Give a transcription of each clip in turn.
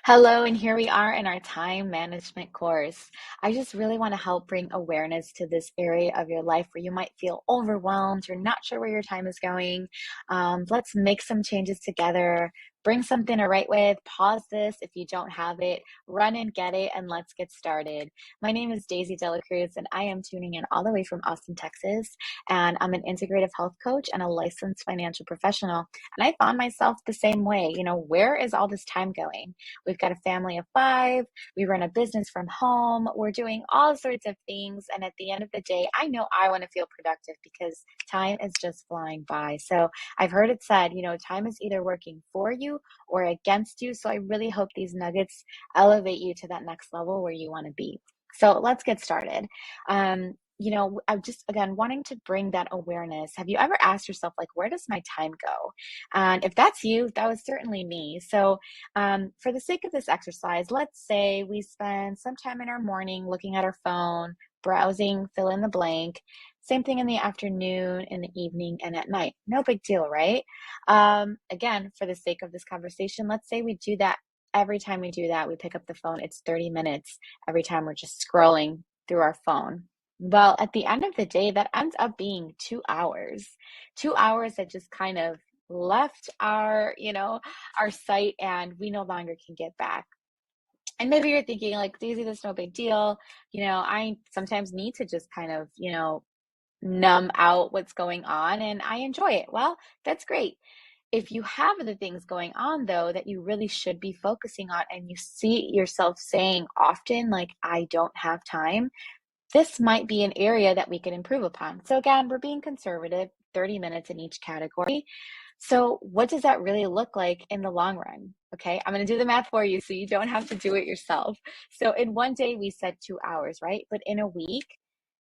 Hello, and here we are in our time management course. I just really want to help bring awareness to this area of your life where you might feel overwhelmed, you're not sure where your time is going. Let's make some changes together. Bring something to write with, pause this if you don't have it, run and get it, and let's get started. My name is Daisy Dela Cruz, and I am tuning in all the way from Austin, Texas. And I'm an integrative health coach and a licensed financial professional. And I found myself the same way. Where is all this time going? We've got a family of five. We run a business from home. We're doing all sorts of things. And at the end of the day, I know I want to feel productive because time is just flying by. So I've heard it said, time is either working for you or against you. So I really hope these nuggets elevate you to that next level where you want to be. So let's get started. I'm just, again, wanting to bring that awareness. Have you ever asked yourself, like, where does my time go? And if that's you, that was certainly me. So for the sake of this exercise, let's say we spend some time in our morning looking at our phone, browsing, fill in the blank. Same thing in the afternoon, in the evening, and at night. No big deal, right? Again, for the sake of this conversation, let's say we do that. Every time we do that, we pick up the phone. It's 30 minutes every time we're just scrolling through our phone. Well, at the end of the day, that ends up being 2 hours. 2 hours that just kind of left our site, and we no longer can get back. And maybe you're thinking, like, Daisy, that's no big deal. I sometimes need to just kind of, numb out what's going on, and I enjoy it. Well, that's great. If you have other things going on, though, that you really should be focusing on, and you see yourself saying often, like, I don't have time, this might be an area that we can improve upon. So again, we're being conservative, 30 minutes in each category. So what does that really look like in the long run? Okay, I'm going to do the math for you so you don't have to do it yourself. So in one day, we said 2 hours, right? But in a week,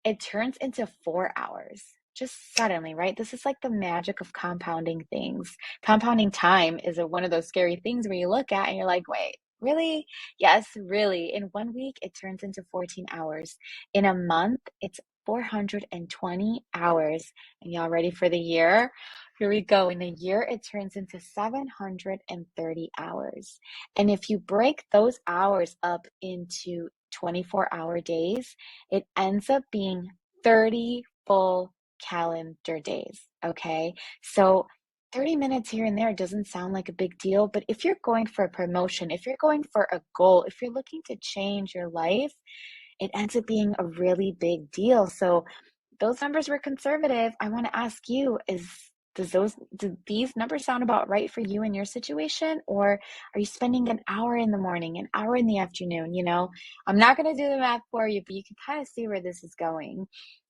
it turns into 4 hours. Just suddenly, right? This is like the magic of compounding things. Compounding time is one of those scary things where you look at and you're like, wait, really? Yes, really. In one week, it turns into 14 hours. In a month, it's 420 hours. And y'all ready for the year? Here we go. In a year, it turns into 730 hours. And if you break those hours up into 24-hour days, it ends up being 30 full calendar days. Okay. So 30 minutes here and there doesn't sound like a big deal, but if you're going for a promotion, if you're going for a goal, if you're looking to change your life, it ends up being a really big deal. So those numbers were conservative. I want to ask you, do these numbers sound about right for you in your situation? Or are you spending an hour in the morning, an hour in the afternoon? I'm not going to do the math for you, but you can kind of see where this is going.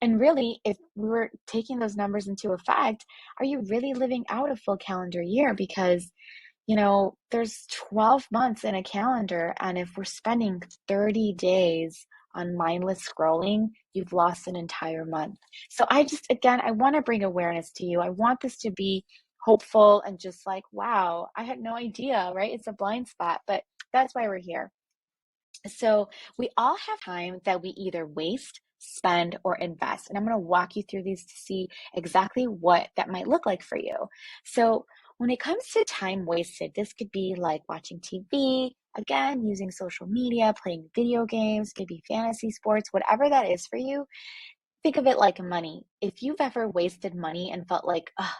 And really, if we were taking those numbers into effect, are you really living out a full calendar year? Because there's 12 months in a calendar, and if we're spending 30 days on mindless scrolling, you've lost an entire month. So again, I want to bring awareness to you. I want this to be hopeful and just like, wow, I had no idea, right? It's a blind spot, but that's why we're here. So we all have time that we either waste, spend, or invest. And I'm going to walk you through these to see exactly what that might look like for you. So when it comes to time wasted, this could be like watching TV, again, using social media, playing video games, maybe fantasy sports, whatever that is for you. Think of it like money. If you've ever wasted money and felt like, oh,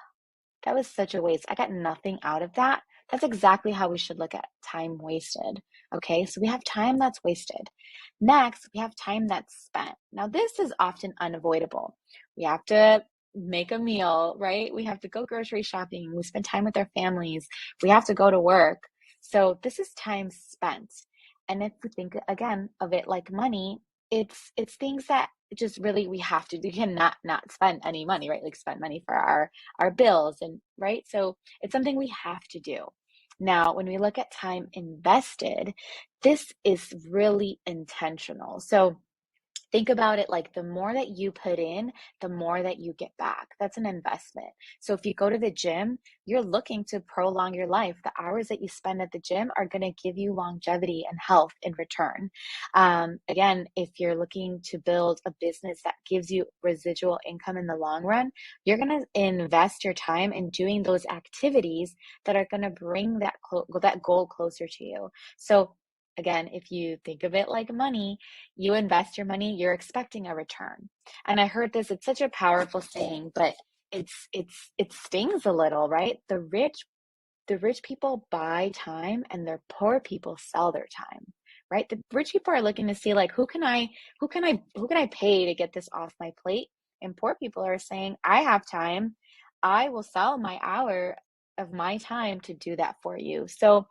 that was such a waste, I got nothing out of that. That's exactly how we should look at time wasted. Okay, so we have time that's wasted. Next, we have time that's spent. Now, this is often unavoidable. We have to make a meal, right? We have to go grocery shopping. We spend time with our families. We have to go to work. So this is time spent. And if we think again of it like money, it's things that just really we have to do. You cannot not spend any money, right? Like spend money for our bills, and right. So it's something we have to do. Now, when we look at time invested, this is really intentional. So Think about it like the more that you put in, the more that you get back. That's an investment. So if you go to the gym, you're looking to prolong your life. The hours that you spend at the gym are going to give you longevity and health in return. Again, if you're looking to build a business that gives you residual income in the long run, you're going to invest your time in doing those activities that are going to bring that goal closer to you. So again, if you think of it like money, you invest your money, you're expecting a return. And I heard this, it's such a powerful saying, but it stings a little, right? The rich people buy time and the poor people sell their time, right? The rich people are looking to see like who can I pay to get this off my plate? And poor people are saying, I have time. I will sell my hour of my time to do that for you. So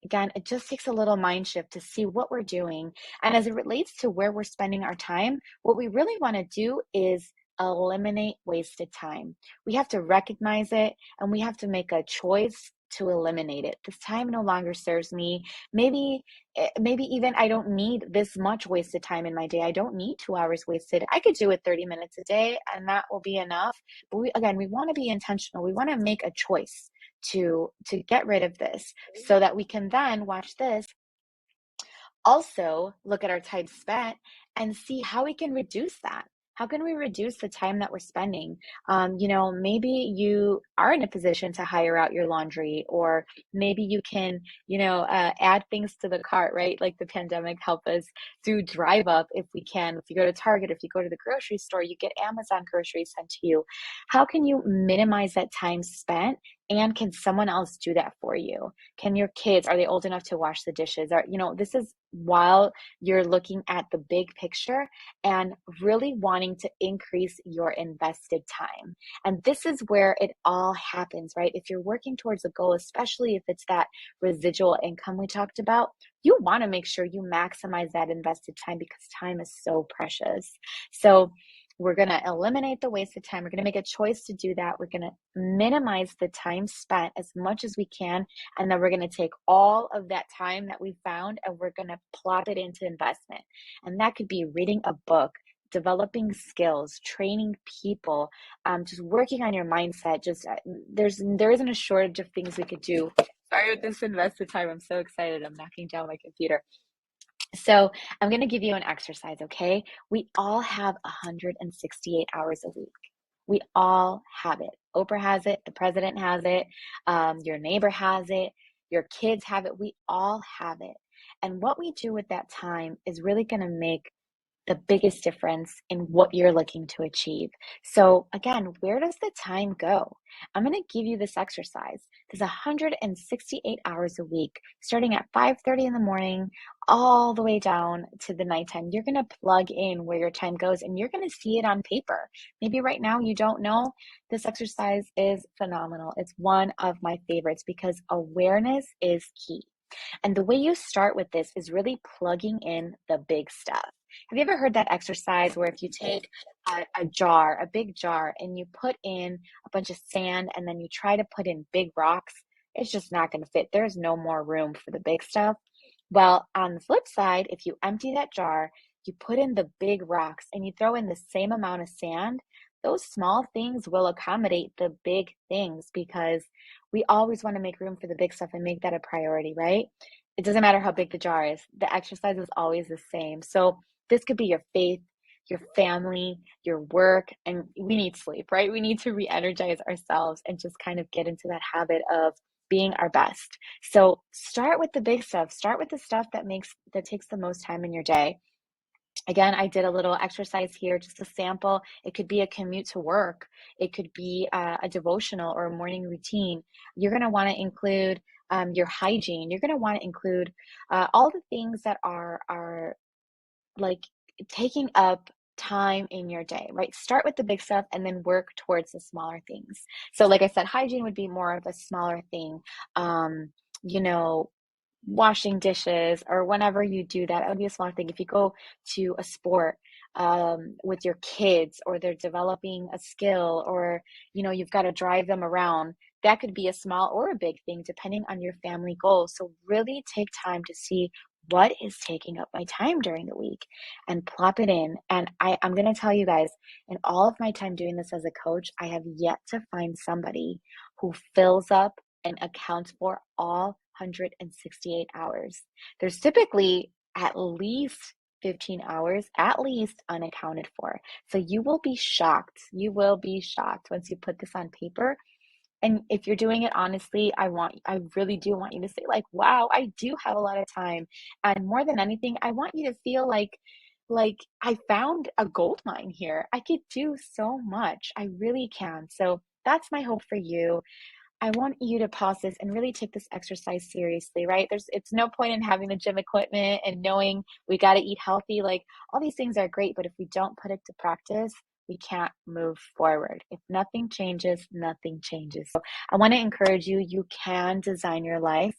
again, it just takes a little mind shift to see what we're doing. And as it relates to where we're spending our time, what we really want to do is eliminate wasted time. We have to recognize it and we have to make a choice to eliminate it. This time no longer serves me. Maybe even I don't need this much wasted time in my day. I don't need 2 hours wasted. I could do it 30 minutes a day and that will be enough. But we want to be intentional. We want to make a choice to get rid of this so that we can then watch this, also look at our time spent and see how we can reduce that. How can we reduce the time that we're spending? Maybe you are in a position to hire out your laundry, or maybe you can, add things to the cart, right? Like the pandemic helped us do drive up if we can. If you go to Target, if you go to the grocery store, you get Amazon groceries sent to you. How can you minimize that time spent? And can someone else do that for you? Can your kids, are they old enough to wash the dishes? This is while you're looking at the big picture and really wanting to increase your invested time. And this is where it all happens, right? If you're working towards a goal, especially if it's that residual income we talked about, you want to make sure you maximize that invested time because time is so precious. So we're going to eliminate the wasted time. We're going to make a choice to do that. We're going to minimize the time spent as much as we can. And then we're going to take all of that time that we found and we're going to plop it into investment. And that could be reading a book, developing skills, training people, just working on your mindset. There isn't a shortage of things we could do. Sorry with this invested time. I'm so excited. I'm knocking down my computer. So I'm going to give you an exercise, okay? We all have 168 hours a week. We all have it. Oprah has it. The president has it. Your neighbor has it. Your kids have it. We all have it. And what we do with that time is really going to make the biggest difference in what you're looking to achieve. So again, where does the time go? I'm going to give you this exercise. There's 168 hours a week, starting at 5:30 in the morning, all the way down to the nighttime. You're going to plug in where your time goes and you're going to see it on paper. Maybe right now you don't know. This exercise is phenomenal. It's one of my favorites because awareness is key. And the way you start with this is really plugging in the big stuff. Have you ever heard that exercise where if you take a big jar, and you put in a bunch of sand and then you try to put in big rocks, it's just not going to fit. There's no more room for the big stuff. Well, on the flip side, if you empty that jar, you put in the big rocks and you throw in the same amount of sand, those small things will accommodate the big things because we always want to make room for the big stuff and make that a priority, right? It doesn't matter how big the jar is. The exercise is always the same. So this could be your faith, your family, your work, and we need sleep, right? We need to re-energize ourselves and just kind of get into that habit of being our best. So start with the big stuff. Start with the stuff that takes the most time in your day. Again, I did a little exercise here, just a sample. It could be a commute to work. It could be a devotional or a morning routine. You're going to want to include your hygiene. You're going to want to include all the things that are like taking up time in your day, right? Start with the big stuff and then work towards the smaller things. So like I said, hygiene would be more of a smaller thing. Um, you know, Washing dishes or whenever you do that, it would be a smaller thing. If you go to a sport with your kids or they're developing a skill or, you've got to drive them around, that could be a small or a big thing depending on your family goals. So really take time to see what is taking up my time during the week and plop it in. And I'm going to tell you guys, in all of my time doing this as a coach, I have yet to find somebody who fills up and accounts for all 168 hours. There's typically at least 15 hours, at least unaccounted for. So you will be shocked. You will be shocked once you put this on paper. And if you're doing it honestly, I really do want you to say like, wow, I do have a lot of time. And more than anything, I want you to feel like I found a gold mine here. I could do so much. I really can. So that's my hope for you. I want you to pause this and really take this exercise seriously, right? It's no point in having the gym equipment and knowing we got to eat healthy. Like all these things are great, but if we don't put it to practice, we can't move forward. If nothing changes, nothing changes. So I want to encourage you, you can design your life.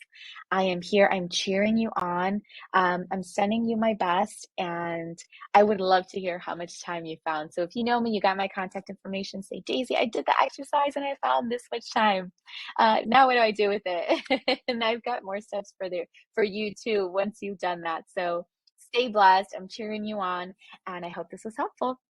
I am here. I'm cheering you on. I'm sending you my best, and I would love to hear how much time you found. So if you know me, you got my contact information, say, Daisy, I did the exercise and I found this much time. Now what do I do with it? And I've got more steps for you too once you've done that. So stay blessed. I'm cheering you on, and I hope this was helpful.